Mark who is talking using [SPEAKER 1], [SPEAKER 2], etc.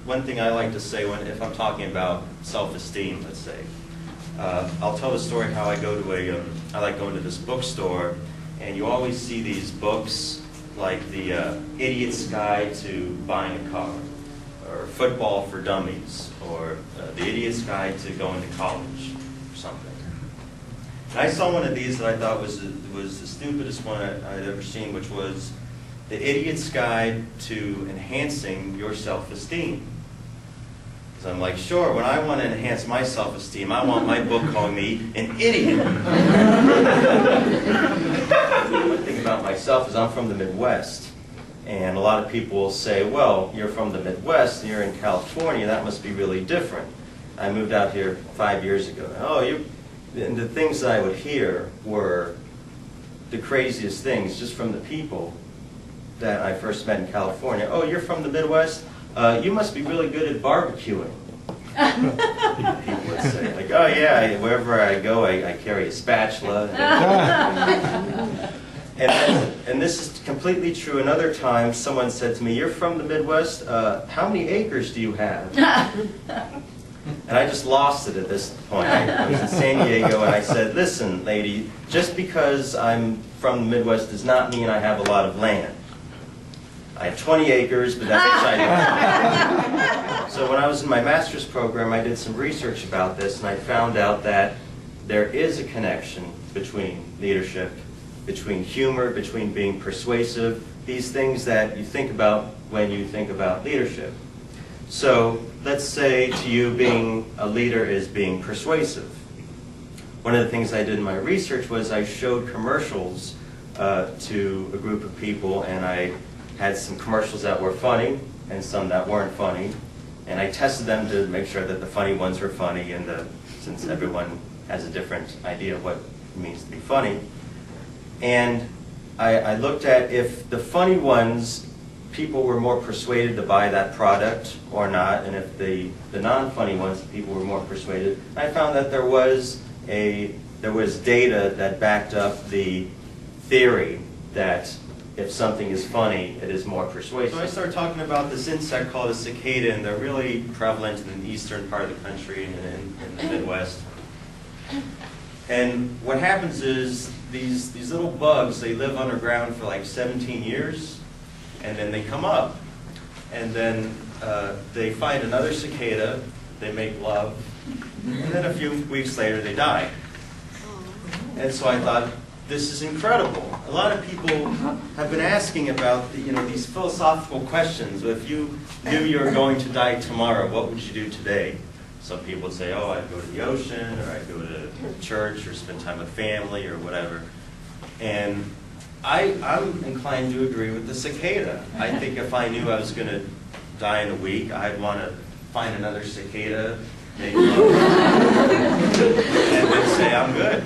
[SPEAKER 1] one thing I like to say if I'm talking about self-esteem, let's say. I'll tell the story how I go to I like going to this bookstore, and you always see these books like the Idiot's Guide to Buying a Car, or Football for Dummies, or the Idiot's Guide to Going to College, or something. And I saw one of these that I thought was the stupidest one I'd ever seen, which was The Idiot's Guide to Enhancing Your Self-Esteem. So I'm like, sure, when I want to enhance my self-esteem, I want my book calling me an idiot. One thing about myself is I'm from the Midwest. And a lot of people will say, well, you're from the Midwest and you're in California, that must be really different. I moved out here 5 years ago. And the things that I would hear were the craziest things just from the people that I first met in California. Oh, you're from the Midwest? You must be really good at barbecuing. People would say, like, oh yeah, wherever I go, I carry a spatula. And this is completely true. Another time, someone said to me, you're from the Midwest, how many acres do you have? And I just lost it at this point. I was in San Diego, and I said, listen, lady, just because I'm from the Midwest does not mean I have a lot of land. I have 20 acres, but that's exciting. So when I was in my master's program, I did some research about this, and I found out that there is a connection between leadership, between humor, between being persuasive, these things that you think about when you think about leadership. So let's say to you being a leader is being persuasive. One of the things I did in my research was I showed commercials to a group of people, and I had some commercials that were funny and some that weren't funny, and I tested them to make sure that the funny ones were funny, and since everyone has a different idea of what it means to be funny. And I looked at if the funny ones, people were more persuaded to buy that product or not, and if the non-funny ones, people were more persuaded. I found that there was data that backed up the theory that if something is funny, it is more persuasive. So I started talking about this insect called a cicada, and they're really prevalent in the eastern part of the country and in the Midwest. And what happens is these little bugs, they live underground for like 17 years, and then they come up. And then they find another cicada, they make love, and then a few weeks later they die. And so I thought, this is incredible. A lot of people have been asking about these philosophical questions. If you knew you were going to die tomorrow, what would you do today? Some people would say, oh, I'd go to the ocean, or I'd go to church, or spend time with family, or whatever. And I'm inclined to agree with the cicada. I think if I knew I was going to die in a week, I'd want to find another cicada, make love, and then say, I'm good.